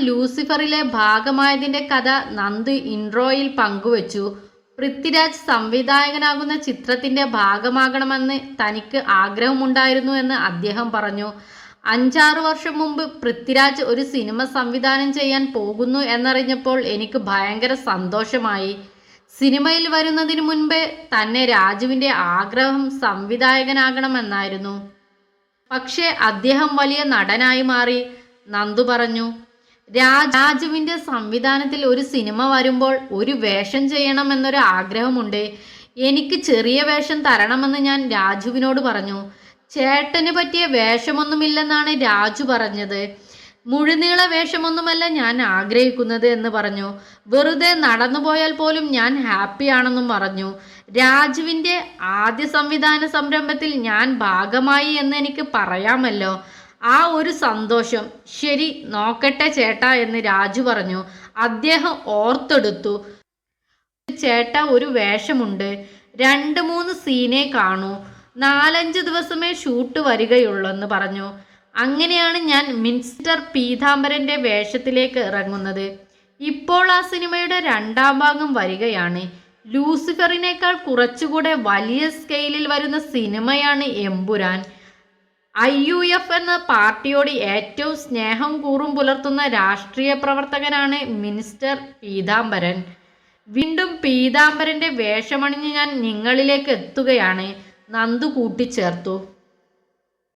ലൂസിഫറിലെ ഭാഗമായതിൻ്റെ കഥ നന്ദു ഇൻട്രോയിൽ പങ്കുവച്ചു. പൃഥ്വിരാജ് സംവിധായകനാകുന്ന ചിത്രത്തിൻ്റെ ഭാഗമാകണമെന്ന് തനിക്ക് ആഗ്രഹമുണ്ടായിരുന്നു എന്ന് അദ്ദേഹം പറഞ്ഞു. 5-6 വർഷം മുമ്പ് പൃഥ്വിരാജ് ഒരു സിനിമ സംവിധാനം ചെയ്യാൻ പോകുന്നു എന്നറിഞ്ഞപ്പോൾ എനിക്ക് ഭയങ്കര സന്തോഷമായി. സിനിമയിൽ വരുന്നതിന് മുൻപേ തന്നെ രാജുവിൻ്റെ ആഗ്രഹം സംവിധായകനാകണമെന്നായിരുന്നു. പക്ഷേ അദ്ദേഹം വലിയ നടനായി മാറി, നന്ദു പറഞ്ഞു. രാജുവിൻ്റെ സംവിധാനത്തിൽ ഒരു സിനിമ വരുമ്പോൾ ഒരു വേഷം ചെയ്യണമെന്നൊരു ആഗ്രഹമുണ്ട്. എനിക്ക് ചെറിയ വേഷം തരണമെന്ന് ഞാൻ രാജുവിനോട് പറഞ്ഞു. ചേട്ടന് പറ്റിയ വേഷമൊന്നുമില്ലെന്നാണ് രാജു പറഞ്ഞത്. മുഴുനീള വേഷമൊന്നുമല്ല ഞാൻ ആഗ്രഹിക്കുന്നത് എന്ന് പറഞ്ഞു. വെറുതെ നടന്നുപോയാൽ പോലും ഞാൻ ഹാപ്പിയാണെന്നും പറഞ്ഞു. രാജുവിൻ്റെ ആദ്യ സംവിധാന സംരംഭത്തിൽ ഞാൻ ഭാഗമായി എന്ന് എനിക്ക് പറയാമല്ലോ. ആ ഒരു സന്തോഷം. ശരി, നോക്കട്ടെ ചേട്ടാ എന്ന് രാജു പറഞ്ഞു. അദ്ദേഹം ഓർത്തെടുത്തു. ചേട്ടാ, ഒരു വേഷമുണ്ട്, 2-3 സീനേ കാണൂ, 4-5 ദിവസമേ ഷൂട്ട് വരികയുള്ളെന്ന് പറഞ്ഞു. അങ്ങനെയാണ് ഞാൻ മിസ്റ്റർ പീതാംബരൻ്റെ വേഷത്തിലേക്ക് ഇറങ്ങുന്നത്. ഇപ്പോൾ ആ സിനിമയുടെ 2ാം ഭാഗം വരികയാണ്. ലൂസിഫറിനേക്കാൾ കുറച്ചുകൂടെ വലിയ സ്കെയിലിൽ വരുന്ന സിനിമയാണ് എമ്പുരാൻ. IUF എന്ന പാർട്ടിയോട് ഏറ്റവും സ്നേഹം കൂറും പുലർത്തുന്ന രാഷ്ട്രീയ പ്രവർത്തകനാണ് മിസ്റ്റർ പീതാംബരൻ. വീണ്ടും പീതാംബരൻ്റെ വേഷമണിഞ്ഞ് ഞാൻ നിങ്ങളിലേക്ക് എത്തുകയാണ്, നന്ദു കൂട്ടിച്ചേർത്തു.